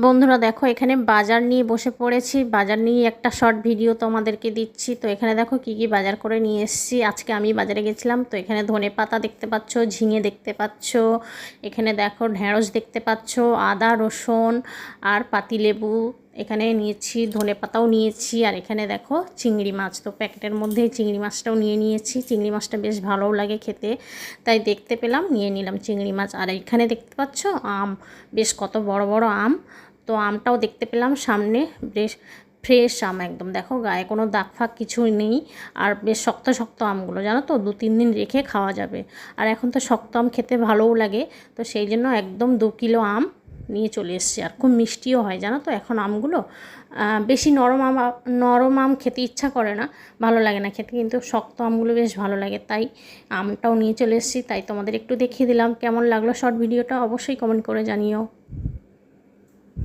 বন্ধুরা দেখো, এখানে বাজার নিয়ে বসে পড়েছি। বাজার নিয়ে একটা শর্ট ভিডিও তোমাদেরকে দিচ্ছি। তো এখানে দেখো কি কি বাজার করে নিয়ে এসেছি। আজকে আমি বাজারে গেছিলাম, তো এখানে ধনেপাতা দেখতে পাচ্ছ, ঝিঙে দেখতে পাচ্ছ, এখানে দেখো ঢেঁড়স দেখতে পাচ্ছ, আদা রসুন আর পাতিলেবু এখানে নিয়েছি, ধনেপাতাও নিয়েছি। আর এখানে দেখো চিংড়ি মাছ, তো প্যাকেটের মধ্যে চিংড়ি মাছটাও নিয়ে নিয়েছি। চিংড়ি মাছটা বেশ ভালোও লাগে খেতে, তাই দেখতে পেলাম নিয়ে নিলাম চিংড়ি মাছ। আর এখানে দেখতে পাচ্ছ আম, বেশ কত বড় বড় আম। তো আমটাও দেখতে পেলাম সামনে, বেশ ফ্রেশ আম একদম। দেখো গায়ে কোনো দাগ ফাগ কিছুই নেই, আর বেশ শক্ত শক্ত আমগুলো, জানো তো 2-3 দিন রেখে খাওয়া যাবে। আর এখন তো শক্ত আম খেতে ভালোও লাগে, তো সেই জন্য একদম 2 কিলো আম নিয়ে চলে এসেছি। আর খুব মিষ্টিও হয়, জানো তো এখন আমগুলো। বেশি নরম আম খেতে ইচ্ছা করে না, ভালো লাগে না খেতে, কিন্তু শক্ত আমগুলো বেশ ভালো লাগে, তাই আমটাও নিয়ে চলে এসেছি। তাই তোমাদের একটু দেখিয়ে দিলাম। কেমন লাগলো শর্ট ভিডিওটা অবশ্যই কমেন্ট করে জানিও।